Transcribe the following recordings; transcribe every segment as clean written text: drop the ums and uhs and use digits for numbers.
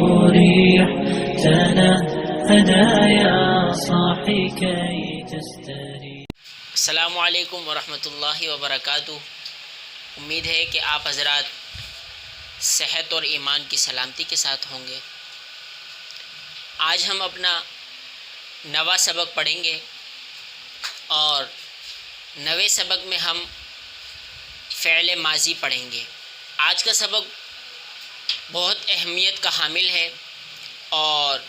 مريح تنهدى يا صاحي كي تستريح. السلام علیکم ورحمۃ اللہ وبرکاتہ. امید ہے کہ آپ حضرات صحت اور ایمان کی سلامتی کے ساتھ ہوں گے. آج ہم اپنا نواں سبق پڑھیں گے اور نوے سبق میں ہم فعل ماضی پڑھیں گے. آج کا سبق بہت اہمیت کا حامل ہے اور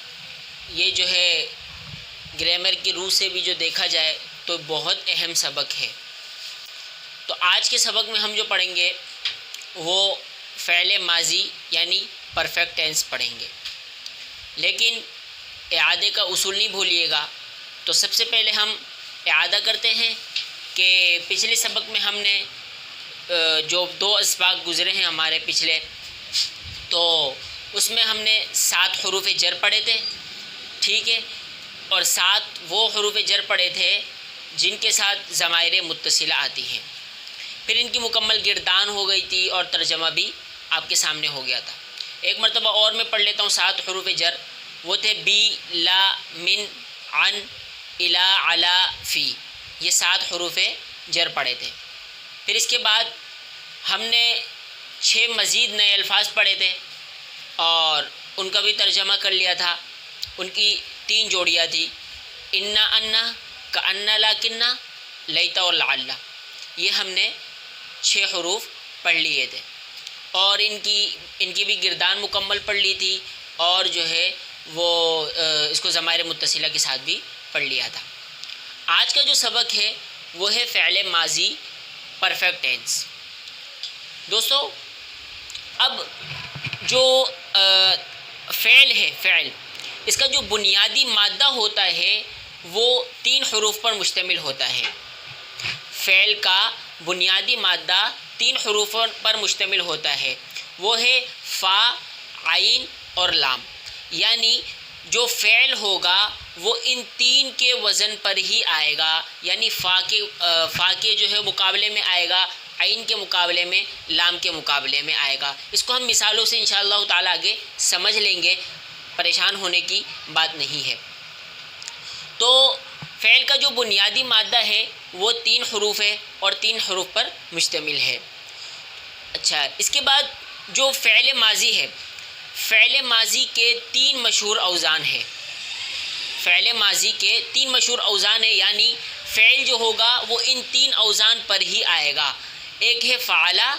یہ جو ہے گرامر کی روح سے بھی جو دیکھا جائے تو بہت اہم سبق ہے. تو آج کے سبق میں ہم جو پڑھیں گے وہ فعل ماضی یعنی پرفیکٹ ٹینس پڑھیں گے. لیکن اعادے کا اصول نہیں بھولیے گا. تو سب سے پہلے ہم اعادہ کرتے ہیں کہ پچھلے سبق میں ہم نے جو 2 اسباق گزرے ہیں ہمارے پچھلے، تو اس میں ہم نے 7 حروف جر پڑھے تھے، ٹھیک ہے، اور 7 وہ حروف جر پڑھے تھے جن کے ساتھ ضمائر متصلہ آتی ہیں. پھر ان کی مکمل گردان ہو گئی تھی اور ترجمہ بھی آپ کے سامنے ہو گیا تھا. ایک مرتبہ اور میں پڑھ لیتا ہوں 7 حروف جر. وہ تھے بی، لا، من، عن، الا، علا، فی. یہ 7 حروف جر پڑھے تھے. پھر اس کے بعد ہم نے 6 مزید نئے الفاظ پڑھے تھے اور ان کا بھی ترجمہ کر لیا تھا. ان کی 3 جوڑیاں تھی، انا، انا، کانا، لاکنہ، لیتا اور لعل. یہ ہم نے 6 حروف پڑھ لیے تھے اور ان کی بھی گردان مکمل پڑھ لی تھی اور جو ہے وہ اس کو ضمائر متصلہ کے ساتھ بھی پڑھ لیا تھا. آج کا جو سبق ہے وہ ہے فعل ماضی پرفیکٹ ٹینس. دوستو، اب جو فعل ہے، فعل اس کا جو بنیادی مادہ ہوتا ہے وہ 3 حروف پر مشتمل ہوتا ہے. فعل کا بنیادی مادہ 3 حروف پر مشتمل ہوتا ہے. وہ ہے فا، عین اور لام. یعنی جو فعل ہوگا وہ ان 3 کے وزن پر ہی آئے گا. یعنی فا کے جو ہے مقابلے میں آئے گا، عین کے مقابلے میں، لام کے مقابلے میں آئے گا. اس کو ہم مثالوں سے انشاءاللہ تعالیٰ آگے سمجھ لیں گے، پریشان ہونے کی بات نہیں ہے. تو فعل کا جو بنیادی مادہ ہے وہ 3 حروف ہے اور 3 حروف پر مشتمل ہے. اچھا، اس کے بعد جو فعل ماضی ہے، فعل ماضی کے 3 مشہور اوزان ہیں. فعل ماضی کے 3 مشہور اوزان ہیں، یعنی فعل جو ہوگا وہ ان 3 اوزان پر ہی آئے گا. ایک ہے فعلا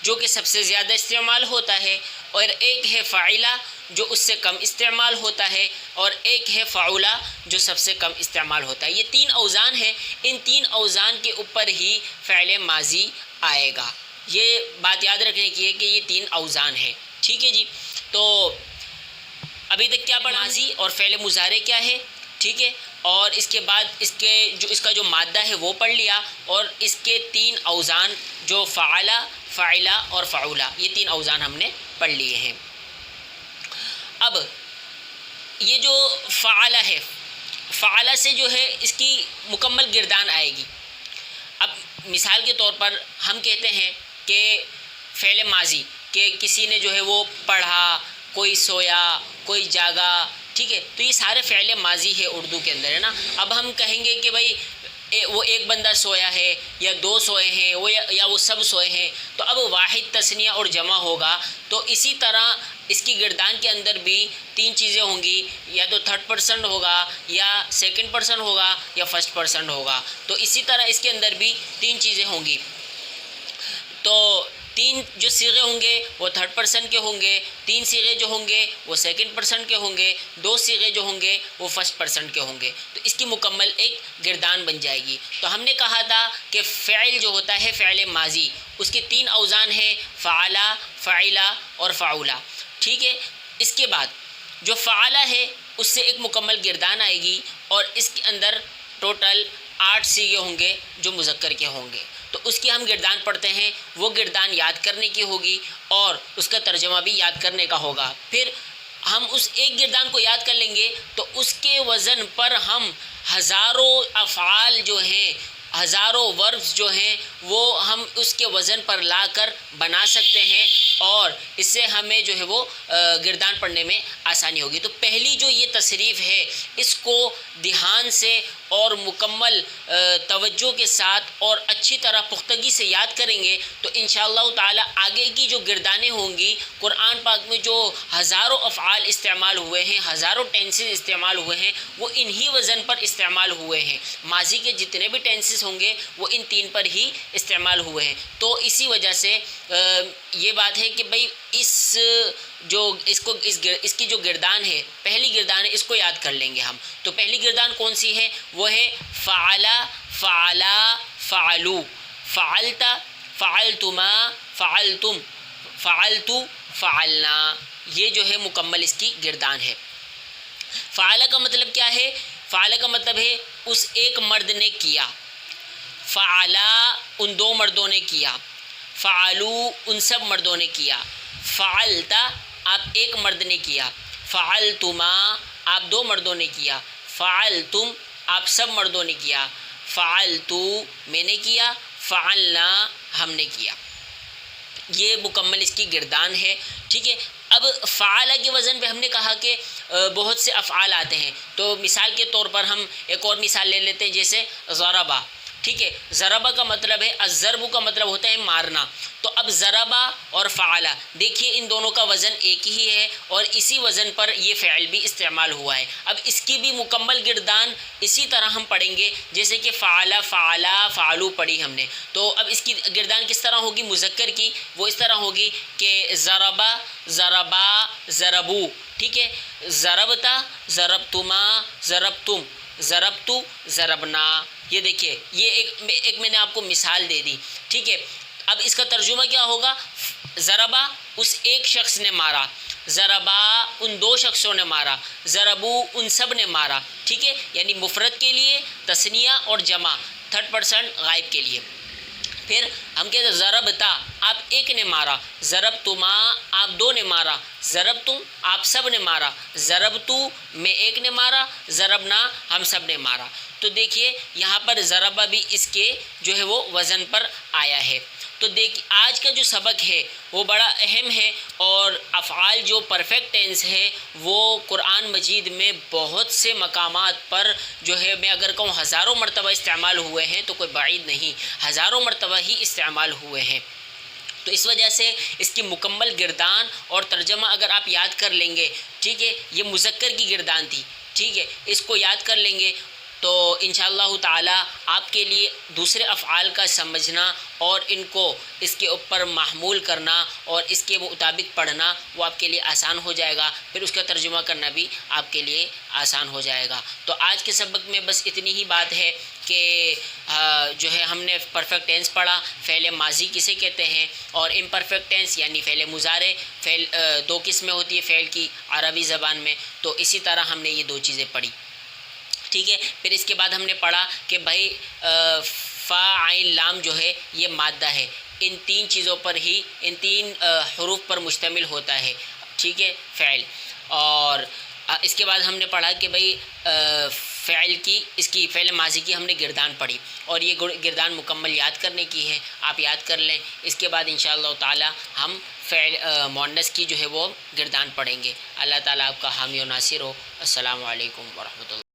جو کہ سب سے زیادہ استعمال ہوتا ہے، اور ایک ہے فاعلہ جو اس سے کم استعمال ہوتا ہے، اور ایک ہے فعولا جو سب سے کم استعمال ہوتا ہے. یہ 3 اوزان ہیں. ان 3 اوزان کے اوپر ہی فعل ماضی آئے گا. یہ بات یاد رکھنے کی ہے کہ یہ 3 اوزان ہیں، ٹھیک ہے جی. تو ابھی تک کیا پڑھا؟ ماضی اور فعل مضارع کیا ہے، ٹھیک ہے، اور اس کے بعد اس کا جو مادہ ہے وہ پڑھ لیا، اور اس کے 3 اوزان جو فعلا، فاعلہ اور فعولا، یہ 3 اوزان ہم نے پڑھ لیے ہیں. اب یہ جو فعلا ہے، فعلا سے جو ہے اس کی مکمل گردان آئے گی. اب مثال کے طور پر ہم کہتے ہیں کہ فعل ماضی کہ کسی نے جو ہے وہ پڑھا، کوئی سویا، کوئی جاگا، ٹھیک ہے. تو یہ سارے فعل ماضی ہے اردو کے اندر، ہے نا. اب ہم کہیں گے کہ بھائی وہ ایک بندہ سویا ہے یا 2 سوئے ہیں یا وہ سب سوئے ہیں، تو اب واحد، تثنیہ اور جمع ہوگا. تو اسی طرح اس کی گردان کے اندر بھی 3 چیزیں ہوں گی، یا تو 3rd پرسن ہوگا، یا 2nd پرسن ہوگا، یا 1st پرسن ہوگا. تو اسی طرح اس کے اندر بھی 3 چیزیں ہوں گی. تو 3 جو صیغے ہوں گے وہ 3rd پرسن کے ہوں گے، 3 صیغے جو ہوں گے وہ 2nd پرسن کے ہوں گے، 2 صیغے جو ہوں گے وہ 1st پرسن کے ہوں گے. تو اس کی مکمل ایک گردان بن جائے گی. تو ہم نے کہا تھا کہ فعل جو ہوتا ہے فعل ماضی، اس کی 3 اوزان ہیں، فعلا، فاعلہ اور فعولا، ٹھیک ہے. اس کے بعد جو فعلا ہے اس سے ایک مکمل گردان آئے گی، اور اس کے اندر ٹوٹل 8 صیغے ہوں گے جو مذکر کے ہوں گے. تو اس کی ہم گردان پڑھتے ہیں. وہ گردان یاد کرنے کی ہوگی اور اس کا ترجمہ بھی یاد کرنے کا ہوگا. پھر ہم اس ایک گردان کو یاد کر لیں گے تو اس کے وزن پر ہم ہزاروں افعال جو ہیں ہزاروں وربز جو ہیں وہ ہم اس کے وزن پر لا کر بنا سکتے ہیں اور اس سے ہمیں جو ہے وہ گردان پڑھنے میں آسانی ہوگی۔ تو پہلی جو یہ تصریف ہے اس کو دھیان سے اور مکمل توجہ کے ساتھ اور اچھی طرح پختگی سے یاد کریں گے تو انشاءاللہ تعالی آگے کی جو گردانیں ہوں گی، قرآن پاک میں جو ہزاروں افعال استعمال ہوئے ہیں، ہزاروں ٹینسز استعمال ہوئے ہیں، وہ انہی وزن پر استعمال ہوئے ہیں۔ ماضی کے جتنے بھی ٹینسز ہوں گے وہ ان 3 پر ہی استعمال ہوئے ہیں۔ تو اسی وجہ سے یہ بات ہے کہ بھئی اس کی جو گردان ہے، پہلی گردان ہے، اس کو یاد کر لیں گے ہم۔ تو پہلی گردان کون سی ہے؟ وہ ہے فعلا، فعلا، فعلو، فعلتا، فعلتما، فعلتم، فعلتو، فعلنا۔ یہ جو ہے مکمل اس کی گردان ہے۔ فعلا کا مطلب کیا ہے؟ فعلا کا مطلب ہے اس ایک مرد نے کیا، فعلا ان 2 مردوں نے کیا، فعلو ان سب مردوں نے کیا، فعلتا آپ ایک مرد نے کیا، فعلتما آپ 2 مردوں نے کیا، فعلتم آپ سب مردوں نے کیا، فعلتو میں نے کیا، فعلنا ہم نے کیا۔ یہ مکمل اس کی گردان ہے، ٹھیک ہے۔ اب فعالہ کے وزن پہ ہم نے کہا کہ بہت سے افعال آتے ہیں، تو مثال کے طور پر ہم ایک اور مثال لے لیتے ہیں، جیسے ضربہ، ٹھیک ہے۔ ضربہ کا مطلب ہے، الضرب کا مطلب ہوتا ہے مارنا۔ تو اب ضربہ اور فعلہ، دیکھیے ان دونوں کا وزن ایک ہی ہے اور اسی وزن پر یہ فعل بھی استعمال ہوا ہے۔ اب اس کی بھی مکمل گردان اسی طرح ہم پڑھیں گے جیسے کہ فعلہ، فعلا، فعلو پڑھی ہم نے۔ تو اب اس کی گردان کس طرح ہوگی مذکر کی؟ وہ اس طرح ہوگی کہ ضربہ، ضربا، ضربو، ٹھیک ہے۔ ضربتا، ضربتما، ضربتم، ضربتو، ضربنا۔ یہ دیکھیے، یہ ایک میں نے آپ کو مثال دے دی، ٹھیک ہے۔ اب اس کا ترجمہ کیا ہوگا؟ ضربہ اس ایک شخص نے مارا، ضربا ان 2 شخصوں نے مارا، ضربو ان سب نے مارا، ٹھیک ہے۔ یعنی مفرد کے لیے تثنیہ اور جمع، 3rd غائب کے لیے۔ پھر ہم کہتے ہیں ضربتا آپ ایک نے مارا، ضربتما آپ 2 نے مارا، ضربتم آپ سب نے مارا، ضربتو میں ایک نے مارا، ضربنا ہم سب نے مارا۔ تو دیکھیے یہاں پر ضربہ بھی اس کے جو ہے وہ وزن پر آیا ہے۔ تو آج کا جو سبق ہے وہ بڑا اہم ہے، اور افعال جو پرفیکٹ ٹینس ہے وہ قرآن مجید میں بہت سے مقامات پر جو ہے، میں اگر کہوں ہزاروں مرتبہ استعمال ہوئے ہیں تو کوئی بعید نہیں، ہزاروں مرتبہ ہی استعمال ہوئے ہیں۔ تو اس وجہ سے اس کی مکمل گردان اور ترجمہ اگر آپ یاد کر لیں گے، ٹھیک ہے، یہ مذکر کی گردان تھی، ٹھیک ہے، اس کو یاد کر لیں گے تو انشاءاللہ تعالی آپ کے لیے دوسرے افعال کا سمجھنا اور ان کو اس کے اوپر محمول کرنا اور اس کے مطابق پڑھنا وہ آپ کے لیے آسان ہو جائے گا، پھر اس کا ترجمہ کرنا بھی آپ کے لیے آسان ہو جائے گا۔ تو آج کے سبق میں بس اتنی ہی بات ہے کہ جو ہے ہم نے پرفیکٹ ٹینس پڑھا، فعل ماضی کسے کہتے ہیں، اور امپرفیکٹ ٹینس یعنی فعل مضارع، فعل 2 قسمیں ہوتی ہے فعل کی عربی زبان میں، تو اسی طرح ہم نے یہ 2 چیزیں پڑھی، ٹھیک ہے۔ پھر اس کے بعد ہم نے پڑھا کہ بھائی فا عین لام جو ہے یہ مادہ ہے، ان 3 چیزوں پر ہی، ان 3 حروف پر مشتمل ہوتا ہے، ٹھیک ہے، فعل۔ اور اس کے بعد ہم نے پڑھا کہ بھائی اس کی فعل ماضی کی ہم نے گردان پڑھی، اور یہ گردان مکمل یاد کرنے کی ہے، آپ یاد کر لیں۔ اس کے بعد انشاءاللہ تعالی ہم فعل مؤنث کی جو ہے وہ گردان پڑھیں گے۔ اللہ تعالیٰ آپ کا حامی و ناصر ہو۔ السلام علیکم ورحمۃ اللہ۔